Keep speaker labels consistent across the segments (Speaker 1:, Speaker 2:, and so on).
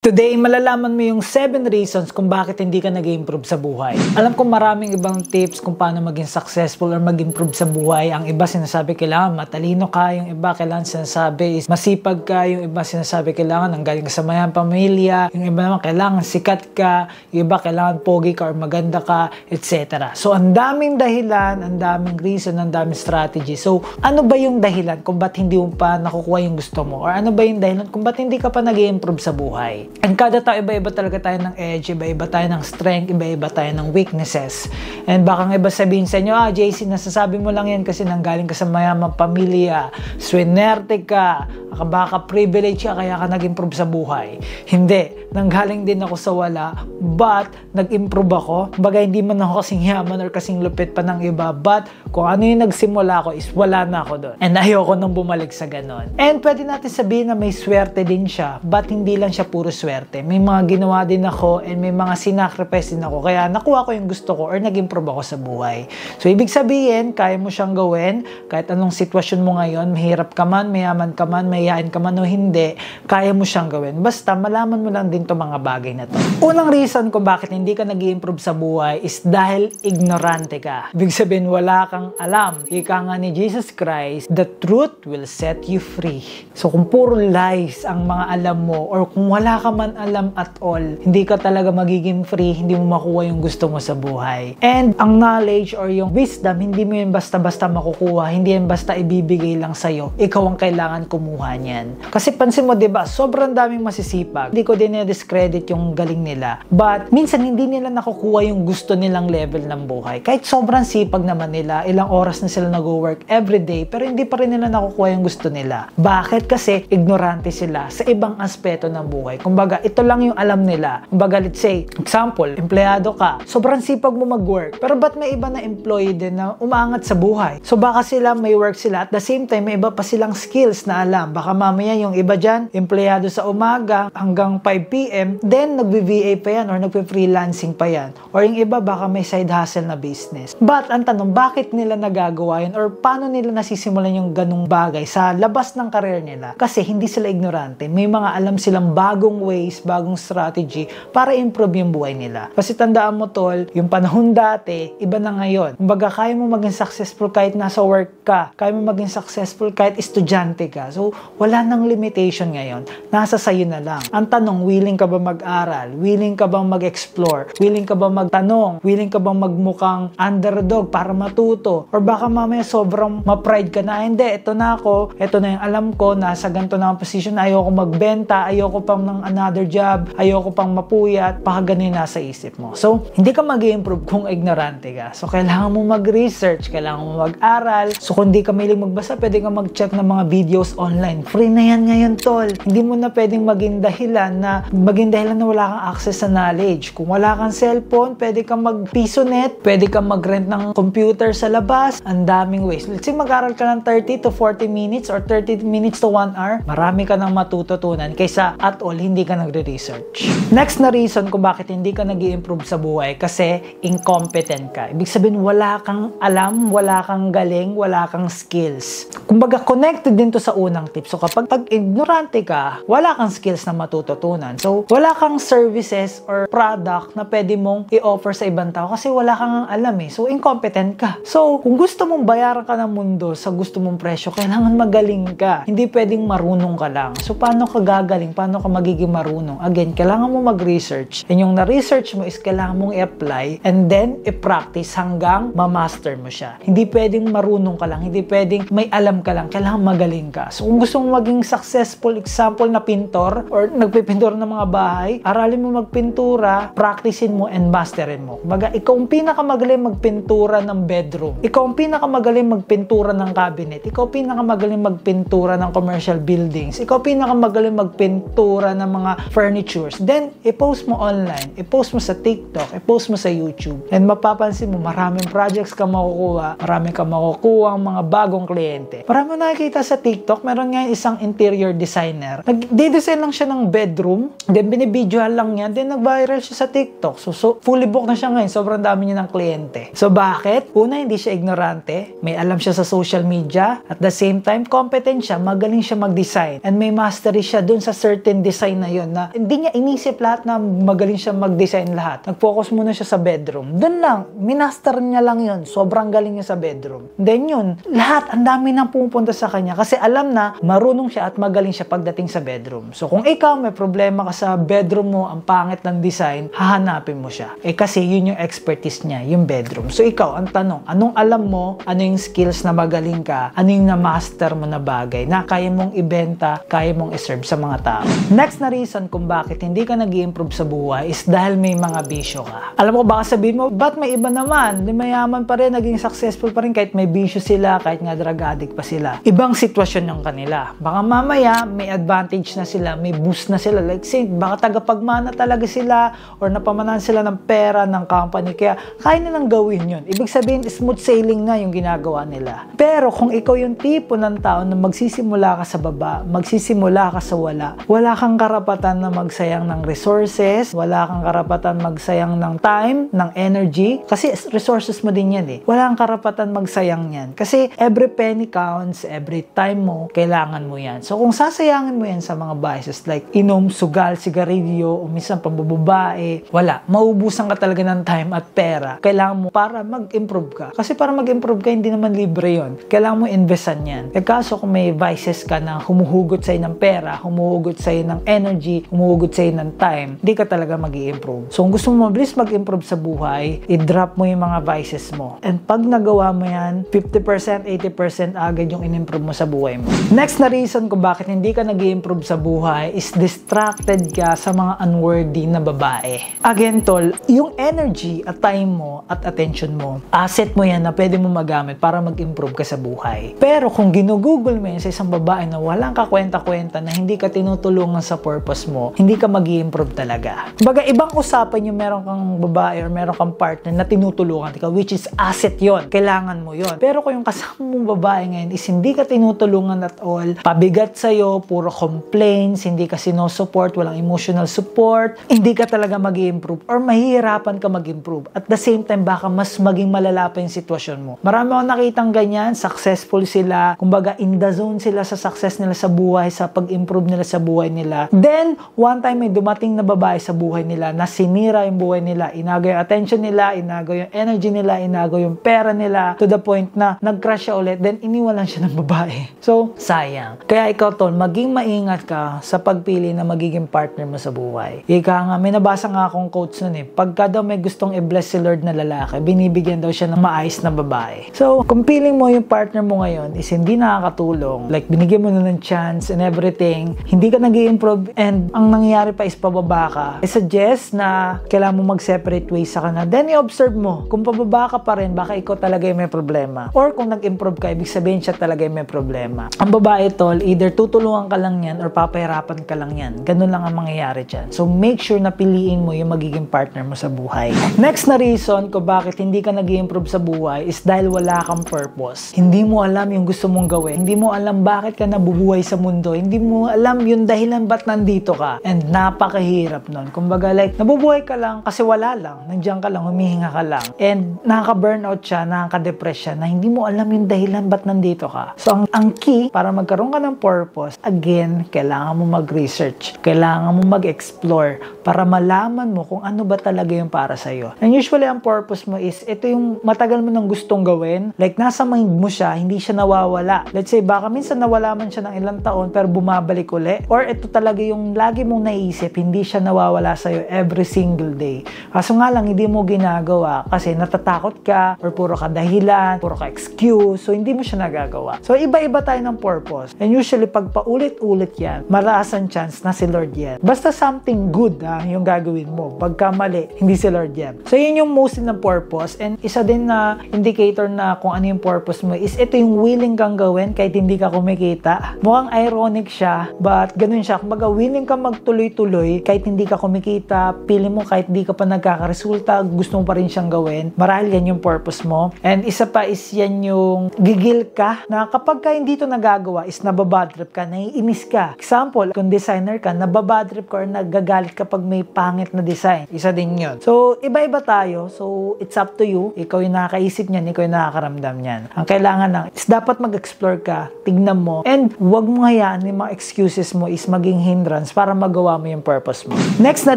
Speaker 1: Today, malalaman mo yung 7 reasons kung bakit hindi ka nag-improve sa buhay. Alam ko maraming ibang tips kung paano maging successful or mag-improve sa buhay. Ang iba sinasabi kailangan matalino ka, yung iba kailangan sinasabi is masipag ka, yung iba sinasabi kailangan nanggaling ka sa mayang pamilya, yung iba naman kailangan sikat ka, yung iba kailangan pogi ka or maganda ka, etc. So, ang daming dahilan, ang daming reason, ang daming strategy. So, ano ba yung dahilan kung ba't hindi mo pa nakukuha yung gusto mo? Or ano ba yung dahilan kung ba't hindi ka pa nag-improve sa buhay? And kada tao, iba-iba talaga tayo ng edge, iba-iba tayo ng strength, iba-iba tayo ng weaknesses. And baka nga iba sabihin sa inyo, JC, nasasabi mo lang yan kasi nanggaling ka sa mayamang pamilya, swinerte ka, baka privilege ka, kaya ka nag-improve sa buhay. Hindi. Nanggaling din ako sa wala, but nag-improve ako. Baga, hindi man ako kasing yaman or kasing lupit pa ng iba, but kung ano yung nagsimula ko is wala na ako doon. And ayoko nang bumalik sa ganon. And pwede natin sabihin na may swerte din siya, but hindi lang siya puro swerte. May mga ginawa din ako and may mga sinacrifice din ako. Kaya nakuha ko yung gusto ko or nag-improve ako sa buhay. So, ibig sabihin, kaya mo siyang gawin kahit anong sitwasyon mo ngayon, mahirap ka man, mayaman ka man, mayayain ka man o hindi, kaya mo siyang gawin. Basta malaman mo lang din to mga bagay na to. Unang reason kung bakit hindi ka nag-improve sa buhay is dahil ignorante ka. Ibig sabihin, wala kang alam. Ika nga ni Jesus Christ, the truth will set you free. So, kung puro lies ang mga alam mo or kung wala ka man alam at all, hindi ka talaga magiging free, hindi mo makuha yung gusto mo sa buhay. And ang knowledge or yung wisdom, hindi mo yun basta-basta makukuha, hindi yan basta ibibigay lang sa'yo. Ikaw ang kailangan kumuha niyan. Kasi pansin mo, diba, sobrang daming masisipag. Hindi ko din na-discredit yung galing nila. But minsan hindi nila nakukuha yung gusto nilang level ng buhay. Kahit sobrang sipag naman nila, ilang oras na sila nag-work everyday, pero hindi pa rin nila nakukuha yung gusto nila. Bakit? Kasi ignorante sila sa ibang aspeto ng buhay. Kumbaga, ito lang yung alam nila. Kumbaga, let's say, example, empleyado ka. Sobrang sipag mo mag-work. Pero ba't may iba na employee din na umaangat sa buhay? So baka sila may work sila at the same time, may iba pa silang skills na alam. Baka mamaya yung iba dyan, empleyado sa umaga hanggang 5 p.m. Then, nagbe-VA pa yan or nagpe-freelancing pa yan. Or yung iba, baka may side hustle na business. But, ang tanong, bakit nila nagagawa yun? Or paano nila nasisimulan yung ganung bagay sa labas ng career nila? Kasi hindi sila ignorante. May mga alam silang bagong ways, bagong strategy para improve yung buhay nila. Kasi tandaan mo, tol, yung panahon dati, iba na ngayon. Kumbaga, kaya mo maging successful kahit nasa work ka. Kaya mo maging successful kahit estudyante ka. So, wala nang limitation ngayon. Nasa sayo na lang. Ang tanong, willing ka ba mag-aral? Willing ka bang mag-explore? Willing ka ba magtanong? Willing ka bang magmukhang underdog para matuto? Or baka mamaya sobrang ma-pride ka na, hindi, ito na ako, ito na yung alam ko, nasa ganito na ang position, ayoko magbenta, ayoko pang ng another job, ayoko pang mapuyat, baka ganun nasa isip mo. So, hindi ka mag-improve kung ignorante ka. So, kailangan mo mag-research, kailangan mo mag-aral. So, kung di ka mahilig magbasa, pwede ka mag-check ng mga videos online. Free na yan ngayon, tol. Hindi mo na pwedeng maging dahilan na wala kang access sa knowledge. Kung wala kang cellphone, pwede kang mag-pisonet, pwede kang mag-rent ng computer sa labas. Ang daming ways. Let's say, mag-aral ka ng 30 to 40 minutes or 30 minutes to 1 hour, marami ka nang matututunan kaysa at all, hindi ka nagre-research. Next na reason kung bakit hindi ka nag-i-improve sa buhay, kasi incompetent ka. Ibig sabihin, wala kang alam, wala kang galing, wala kang skills. Kumbaga, connected din to sa unang tip. So, kapag ignorante ka, wala kang skills na matututunan. So, wala kang services or product na pwede mong i-offer sa ibang tao kasi wala kang alam eh. So, incompetent ka. So, kung gusto mong bayaran ka ng mundo sa gusto mong presyo, kailangan magaling ka. Hindi pwedeng marunong ka lang. So, paano ka gagaling? Paano ka magiging marunong? Again, kailangan mo mag-research. And yung na-research mo is kailangan mong i-apply and then i-practice hanggang ma-master mo siya. Hindi pwedeng marunong ka lang. Hindi pwedeng may alam ka lang. Kailangan magaling ka. So, kung gusto mong maging successful, example na pintor or nagpipintura ng mga bahay, aralin mo magpintura, practicein mo and masterin mo. Baga, ikaw ang pinakamagaling magpintura ng bedroom. Ikaw ang pinakamagaling magpintura ng cabinet. Ikaw ang pinakamagaling magpintura ng commercial buildings. Ikaw ang pinakamagaling magpintura ng mga furnitures. Then, i-post mo online. I-post mo sa TikTok. I-post mo sa YouTube. And mapapansin mo, maraming projects ka makukuha. Marami ka makukuha ang mga bagong kliyente. Marami nakikita sa TikTok, meron nga isang interior designer. Nag-design lang siya ng bedroom. Then, binibidyohan lang niya. Then, nag-viral siya sa TikTok. So, fully booked na siya ngayon. Sobrang dami niya ng kliyente. So, bakit? Una, hindi siya ignorante. May alam siya sa social media. At the same time, competent siya. Magaling siya mag-design. And may mastery siya dun sa certain design na yon na hindi niya inisip lahat na magaling siya mag-design lahat. Nag-focus muna siya sa bedroom. Doon lang, minaster niya lang yon. Sobrang galing niya sa bedroom. Then yun, lahat, ang dami nang pumupunta sa kanya kasi alam na marunong siya at magaling siya pagdating sa bedroom. So kung ikaw may problema ka sa bedroom mo, ang pangit ng design, hahanapin mo siya. Kasi yun yung expertise niya, yung bedroom. So ikaw, ang tanong, anong alam mo, ano yung skills na magaling ka, ano yung na-master mo na bagay na kaya mong ibenta, kaya mong iserve sa mga tao. Next na reason kung bakit hindi ka nag-i-improve sa buhay is dahil may mga bisyo ka. Alam mo, baka sabihin mo, ba't may iba naman? Di mayaman pa rin, naging successful pa rin kahit may bisyo sila, kahit nga drug addict pa sila. Ibang sitwasyon yung kanila. Baka mamaya, may advantage na sila, may boost na sila. Like say, baka tagapagmana talaga sila or napamanan sila ng pera ng company. Kaya kaya nilang gawin yun. Ibig sabihin, smooth sailing na yung ginagawa nila. Pero kung ikaw yung tipo ng tao na magsisimula ka sa baba, magsisimula ka sa wala kang karapatan na magsayang ng resources, wala kang karapatan magsayang ng time, ng energy, kasi resources mo din yan eh. Wala kang karapatan magsayang yan. Kasi every penny counts, every time mo, kailangan mo yan. So kung sasayangin mo yan sa mga vices like inom, sugal, sigarilyo, o minsan pambababae, wala. Maubusan ka talaga ng time at pera. Kailangan mo para mag-improve ka. Kasi para mag-improve ka, hindi naman libre yon. Kailangan mo investan yan. Kaso kung may vices ka na humuhugot sa'yo ng pera, humuhugot sa'yo ng energy, humuhugot sa'yo ng time, hindi ka talaga mag-i-improve. So kung gusto mo mabilis mag-improve sa buhay, i-drop mo yung mga vices mo. And pag nagawa mo yan, 50%, 80% agad yung in-improve mo sa buhay mo. Next na reason kung bakit hindi ka nag-i-improve sa buhay is distracted ka sa mga unworthy na babae. Again, tol, yung energy at time mo at attention mo, asset mo yan na pwede mo magamit para mag-improve ka sa buhay. Pero kung ginugugol mo yan sa isang babae na walang kakwenta-kwenta, na hindi ka tinutulungan sa purpose mo, hindi ka mag-i-improve talaga. Kumbaga, ibang usapan yung meron kang babae or meron kang partner na tinutulungan ka, which is asset yon. Kailangan mo yon. Pero kung yung kasama mong babae ngayon is hindi ka tinutulungan at all, pabigat sa'yo, puro complaints, hindi ka sinusupport, walang emotional support, hindi ka talaga mag-i-improve or mahihirapan ka mag-improve. At the same time, baka mas maging malala pa yung sitwasyon mo. Marami akong nakitang ganyan, successful sila, kumbaga in the zone sila sa success nila sa buhay, sa pag-improve nila sa buhay nila. Then, one time may dumating na babae sa buhay nila na sinira yung buhay nila, inagaw yung attention nila, inagaw yung energy nila, inagaw yung pera nila, to the point na nag-crash siya ulit, then iniwalan siya ng babae. So, sayang. Kaya ikaw, tol, maging maingat ka sa pagpili na magiging partner mo sa buhay. Ika nga, may nabasa nga akong quotes nun eh. Pagka daw may gustong i-bless si Lord na lalaki, binibigyan daw siya ng maayos na babae. So, kung feeling mo yung partner mo ngayon is hindi nakakatulong, like binigyan mo na ng chance and everything, hindi ka nag-i-improve and ang nangyayari pa is pababa ka, I suggest na kailangan mo mag-separate ways sa kanya. Then, i-observe mo. Kung pababa ka pa rin, baka ikaw talaga yung may problema. Or kung nag-improve ka, ibig sabihin siya talaga yung may problema. Ang babae, tol, either tutulungan ka lang yan or papahirapan ka lang yan. Ganun lang ang mangyayari dyan. So, make sure na piliin mo yung magiging partner mo sa buhay. Next na reason kung bakit hindi ka nag-i-improve sa buhay is dahil wala kang purpose. Hindi mo alam yung gusto mong gawin. Hindi mo alam bakit ka nabubuhay sa mundo. Hindi mo alam yung dahilan ba't nandito ka. And napakahirap nun. Kumbaga like, nabubuhay ka lang kasi wala lang. Nandiyan ka lang, humihinga ka lang. And nakaka-burnout siya, nakaka-depress siya na hindi mo alam yung dahilan ba't nandito ka. So, ang key para magkaroon ka ng purpose, again, kailangan mo mag-research. Kailangan mo mag-explore para malaman mo kung ano ba talaga yung para sa'yo. And usually, ang purpose mo is, ito yung matagal mo nang gustong gawin. Like, nasa mind mo siya, hindi siya nawawala. Let's say, baka minsan nawala man siya ng ilang taon, pero bumabalik uli. Or ito talaga yung lagi mong naisip, hindi siya nawawala sa'yo every single day. Kaso nga lang, hindi mo ginagawa kasi natatakot ka, or puro ka dahilan, puro ka excuse, so hindi mo siya nagagawa. So, iba-iba tayo ng purpose. And usually, pag paulit-ulit yan, malakas ang chance na si Lord yan. Basta something good, yung gagawin mo. Pagka mali, hindi si Lord yan. So, yun yung mostly ng purpose. And isa din na indicator na kung ano yung purpose mo is ito yung willing kang gawin kahit hindi ka kumikita. Mukhang ironic siya, but ganun siya. Kumbaga, willing ka magtuloy-tuloy kahit hindi ka kumikita, pili mo kahit hindi ka pa nagkakaresulta, gusto mo pa rin siyang gawin. Marahil yan yung purpose mo. And isa pa is yan yung gigil ka na kapag ka hindi ito nagagawa is nababadtrip ka, naiinis ka. Example, kung designer ka, nababadtrip ka or nagagalit kapag may pangit na design. Isa din yun. So, iba-iba tayo. So, it's up to you. Ikaw yung nakakaisip niyan, ikaw yung nakakaramdam niyan. Ang kailangan lang is dapat mag-explore ka, tignan mo, and huwag mo hayaan yung mga excuses mo is maging hindrance perseverance para magawa mo yung purpose mo. Next na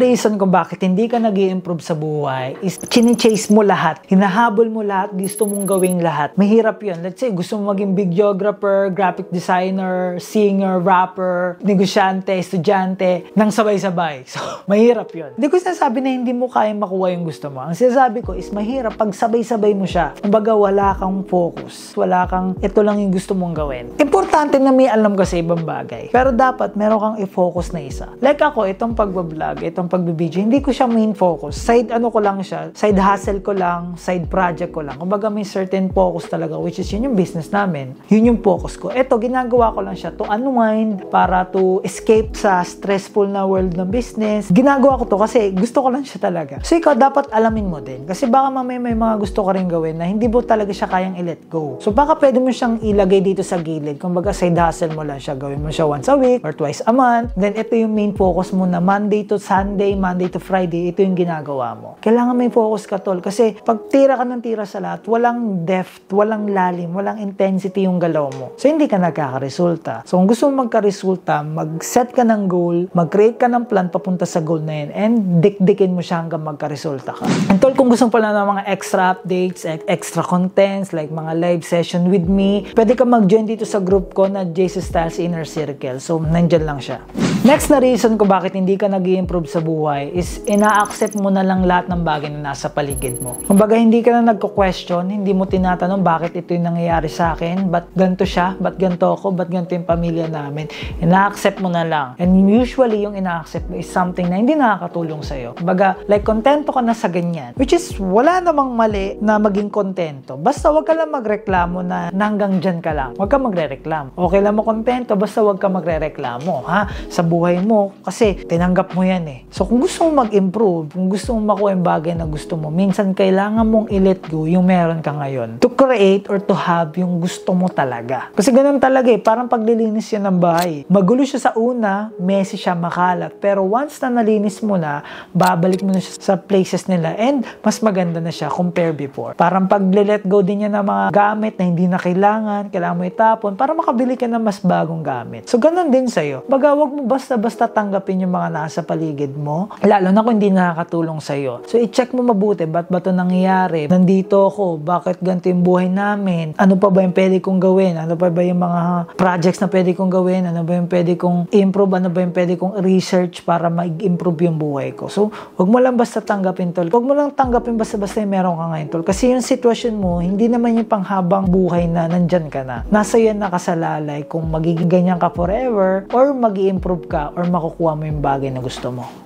Speaker 1: reason kung bakit hindi ka nag-i-improve sa buhay is chine-chase mo lahat. Hinahabol mo lahat, gusto mong gawing lahat. Mahirap yun. Let's say, gusto mo maging videographer, graphic designer, singer, rapper, negosyante, estudyante, nang sabay-sabay. So, mahirap yun. Hindi ko sinasabi na hindi mo kaya makuha yung gusto mo. Ang sinasabi ko is mahirap pag sabay-sabay mo siya. Kumbaga, wala kang focus. Wala kang, ito lang yung gusto mong gawin. Importante na may alam ka sa ibang bagay. Pero dapat, meron kang i-focus na isa. Like ako, itong pag-vlog, itong pag-video, hindi ko siya main focus. Side ano ko lang siya, side hustle ko lang, side project ko lang. Kumbaga, may certain focus talaga, which is yun yung business namin. Yun yung focus ko. Ito, ginagawa ko lang siya to unwind, para to escape sa stressful na world ng business. Ginagawa ko to kasi gusto ko lang siya talaga. So, ikaw, dapat alamin mo din. Kasi baka mamaya may mga gusto ka rin gawin na hindi mo talaga siya kayang i-let go. So, baka pwede mo siyang ilagay dito sa gilid. Kumbaga, side hustle mo lang siya. Gawin mo siya once a week or twice a month. Then, ito yung main focus mo na Monday to Sunday, Monday to Friday, ito yung ginagawa mo. Kailangan may focus ka, tol. Kasi, pag tira ka ng tira sa lahat, walang depth, walang lalim, walang intensity yung galaw mo. So, hindi ka nagkakaresulta. So, kung gusto mo magkaresulta, mag-set ka ng goal, mag-create ka ng plan papunta sa goal na yun, and dikdikin mo siya hanggang magkaresulta ka. And tol, kung gusto pala ng mga extra updates, extra contents, like mga live session with me, pwede ka mag-join dito sa group ko na JC Styles Inner Circle. So, nandyan lang siya. Next na reason ko bakit hindi ka nag-i-improve sa buhay is ina-accept mo na lang lahat ng bagay na nasa paligid mo. Kumbaga, hindi ka na nagko-question, hindi mo tinatanong bakit ito yung nangyayari sa akin, ba't ganito siya, ba't ganito ako, ba't ganito yung pamilya namin. Ina-accept mo na lang. And usually, yung ina-accept mo is something na hindi nakakatulong sa'yo. Kumbaga, like, kontento ka na sa ganyan. Which is, wala namang mali na maging kontento. Basta wag ka lang magreklamo na hanggang dyan ka lang. Wag ka magre-reklamo. Okay lang mo kontento, basta wag ka magre-reklamo, ha? Sa buhay mo, kasi tinanggap mo yan eh. So, kung gusto mong mag-improve, kung gusto mong makuha yung bagay na gusto mo, minsan kailangan mong i-let go yung meron ka ngayon to create or to have yung gusto mo talaga. Kasi ganun talaga eh, parang paglilinis yan ng bahay. Magulo siya sa una, messy siya, makalat. Pero once na nalinis mo na, babalik mo na siya sa places nila and mas maganda na siya compare before. Parang pag-let go din yan ng mga gamit na hindi na kailangan mo itapon para makabili ka ng mas bagong gamit. So, ganun din sa'yo. Baga, wag mo basta-basta tanggapin yung mga nasa paligid mo, lalo na kung hindi nakakatulong sa'yo. So, i-check mo mabuti, ba't ba ito nangyayari? Nandito ako, bakit ganito yung buhay namin? Ano pa ba yung pwede kong gawin? Ano pa ba yung mga projects na pwede kong gawin? Ano ba yung pwede kong improve? Ano ba yung pwede kong research para mag-improve yung buhay ko? So, wag mo lang basta tanggapin, tol. Wag mo lang tanggapin basta-basta yung meron ka ngayon, tol. Kasi yung sitwasyon mo, hindi naman yung panghabang buhay na nandyan ka na. Nasa yan nakasalalay kung magiging ganyan ka forever or mag-i-improve ka or makukuha mo yung bagay na gusto mo.